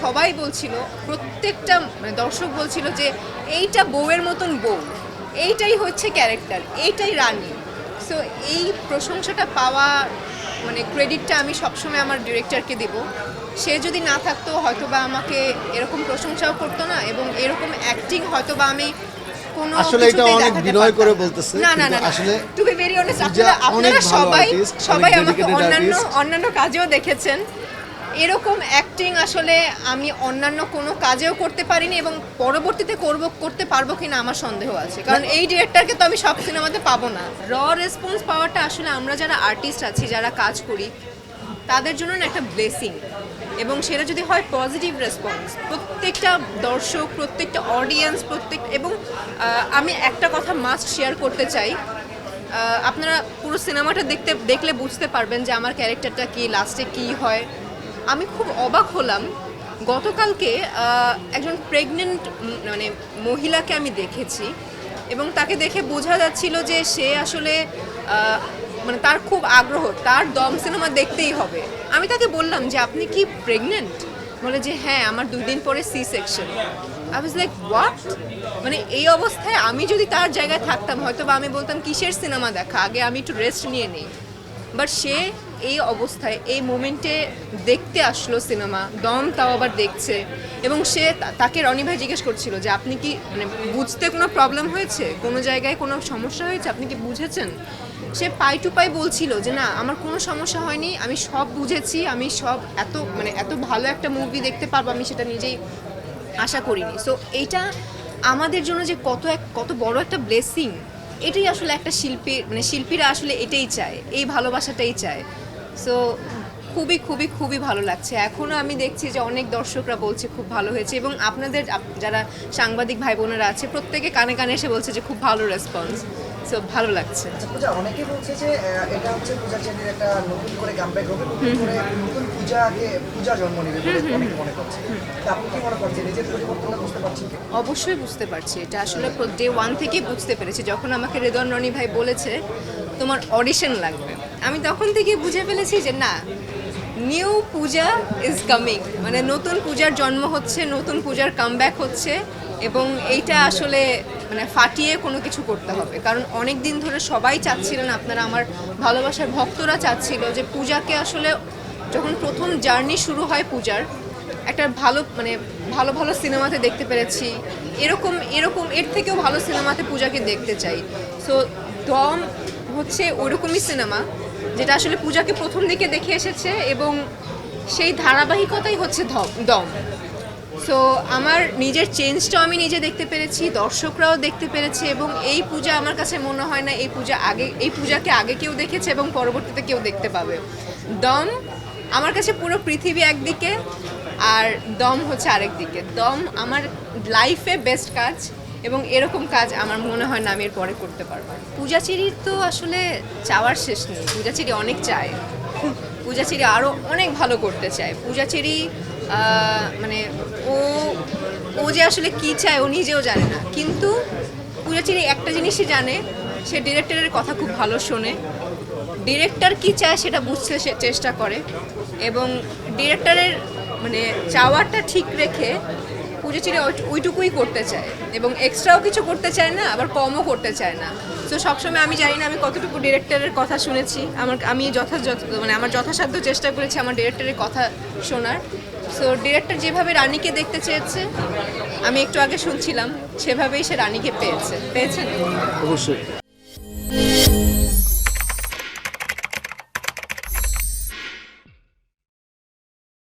সবাই বলছিল, প্রত্যেকটা দর্শক বলছিল যে এইটা বউয়ের মতন বউ, এইটাই হচ্ছে ক্যারেক্টার, এইটাই রানী। সো এই প্রশংসাটা পাওয়া ক্রেডিটটা আমি সবসময় আমার ডিরেক্টরকে দেব। সে যদি না থাকতো হয়তোবা আমাকে এরকম প্রশংসাও করতো না, এবং এরকম অ্যাক্টিং হয়তোবা আমি আসলে এটা অনেক বিনয় করে বলতেছে, না না না, আসলে টু বি ভেরি অনেস্ট, আপনারা সবাই আমাকে অন্যান্য কাজেও দেখেছেন। এরকম অ্যাক্টিং আসলে আমি অন্যান্য কোনো কাজেও করতে পারিনি, এবং পরবর্তীতে করতে পারবো কিনা আমার সন্দেহ আছে, কারণ এই ডিরেক্টরকে তো আমি সব সিনেমাতে পাবো না। র রেসপন্স পাওয়াটা আসলে আমরা যারা আর্টিস্ট আছি, যারা কাজ করি, তাদের জন্য একটা ব্লেসিং, এবং সেটা যদি হয় পজিটিভ রেসপন্স, প্রত্যেকটা দর্শক, প্রত্যেকটা অডিয়েন্স, এবং আমি একটা কথা মাস্ট শেয়ার করতে চাই। আপনারা পুরো সিনেমাটা দেখলে বুঝতে পারবেন যে আমার ক্যারেক্টারটা কি, লাস্টে কি হয়। আমি খুব অবাক হলাম, গতকালকে একজন প্রেগনেন্ট মহিলাকে আমি দেখেছি, এবং তাকে দেখে বোঝা যাচ্ছিল যে সে আসলে তার খুব আগ্রহ, তার দম সিনেমা দেখতেই হবে। আমি তাকে বললাম যে আপনি কি প্রেগনেন্ট? বলে যে হ্যাঁ, আমার 2 দিন পরে C section. I was like what? এই অবস্থায় আমি যদি তার জায়গায় থাকতাম, হয়তো বা আমি বলতাম কিসের সিনেমা দেখা, আগে আমি একটু রেস্ট নিয়ে নিই। বাট সে এই অবস্থায়, এই মোমেন্টে দেখতে আসলো সিনেমা, দম তাও আবার দেখছে। এবং সে তাকে রনি ভাই জিজ্ঞেস করছিল যে আপনি কি বুঝতে কোনো প্রবলেম হয়েছে, কোনো জায়গায় কোনো সমস্যা হয়েছে, আপনি কি বুঝেছেন? সে পাই টু পাই বলছিল যে না, আমার কোনো সমস্যা হয়নি, আমি সব বুঝেছি, আমি সব এত ভালো একটা মুভি দেখতে পারবো আমি সেটা নিজেই আশা করিনি। সো এইটা আমাদের জন্য যে কত বড় একটা ব্লেসিং, এটাই আসলে একটা শিল্পীরা আসলে এটাই চায়, এই ভালোবাসাটাই চায়। সো খুবই খুবই খুবই ভালো লাগছে। এখনও আমি দেখছি যে অনেক দর্শকরা বলছে খুব ভালো হয়েছে, এবং আপনাদের যারা সাংবাদিক ভাই বোনেরা আছে, প্রত্যেকে কানে কানে এসে বলছে যে খুব ভালো রেসপন্স। সো ভালো লাগছে। পূজা, অনেকে বলছে যে এটা হচ্ছে পূজা চ্যানেলের একটা নতুন করে কামব্যাক হবে, নতুন পূজা জন্ম নেবে বলে অনেকে মনে করছে। আপনি কি মনে করছেন, নিজের পরিবর্তনটা বুঝতে পারছেন? অবশ্যই বুঝতে পারছি, এটা আসলে ডে 1 থেকেই বুঝতে পেরেছি। যখন আমাকে রেদওয়ান রনি ভাই বলেছে তোমার অডিশন লাগবে, আমি তখন থেকেই বুঝে ফেলেছি যে না, নিউ পূজা ইজ কামিং, নতুন পূজার জন্ম হচ্ছে, নতুন পূজার কামব্যাক হচ্ছে। এবং এইটা আসলে ফাটিয়ে কোনো কিছু করতে হবে, কারণ অনেক দিন ধরে সবাই চাচ্ছিলেন, আপনারা আমার ভালোবাসার ভক্তরা চাচ্ছিল যে পূজাকে আসলে যখন প্রথম জার্নি শুরু হয় পূজার, একটা ভালো ভালো সিনেমাতে দেখতে পেরেছি, এরকম এর থেকেও ভালো সিনেমাতে পূজাকে দেখতে চাই। সো দম হচ্ছে ওরকমই সিনেমা, যেটা আসলে পূজাকে প্রথম দিকে দেখে এসেছে, এবং সেই ধারাবাহিকতাই হচ্ছে দম। সো আমার নিজের চেঞ্জটাও আমি নিজে দেখতে পেরেছি, দর্শকরাও দেখতে পেরেছে, এবং এই পূজা আমার কাছে মনে হয় না এই পূজাকে আগে কেউ দেখেছে এবং পরবর্তীতে কেউ দেখতে পাবে। দম আমার কাছে পুরো পৃথিবী একদিকে, আর দম হচ্ছে আরেক দিকে। দম আমার লাইফে বেস্ট কাজ, এবং এরকম কাজ আমার মনে হয় না আমি এর পরে করতে পারবো। পূজাচেরির তো আসলে চাওয়ার শেষ নেই, পূজাচেরি অনেক চায়, পূজাচেরি আরও অনেক ভালো করতে চায়। পূজাচেরি ও যে আসলে কী চায় ও নিজেও জানে না, কিন্তু পূজাচেরি একটা জিনিসই জানে, সে ডিরেক্টরের কথা খুব ভালো শোনে, ডিরেক্টর কী চায় সেটা বুঝতে সে চেষ্টা করে, এবং ডিরেক্টরের চাওয়াটা ঠিক রেখে পূজাচেরি ওইটুকুই করতে চায়, এবং এক্সট্রাও কিছু করতে চায় না, আবার কমও করতে চায় না। তো সবসময় আমি জানি না আমি কতটুকু ডিরেক্টরের কথা শুনেছি, আমি আমার যথাসাধ্য চেষ্টা করেছি আমার ডিরেক্টরের কথা শোনার। সো ডিরেক্টর যেভাবে রানীকে দেখতে চেয়েছে, আমি একটু আগে শুনছিলাম, সেভাবেই সে রানীকে পেয়েছেন। অবশ্যই।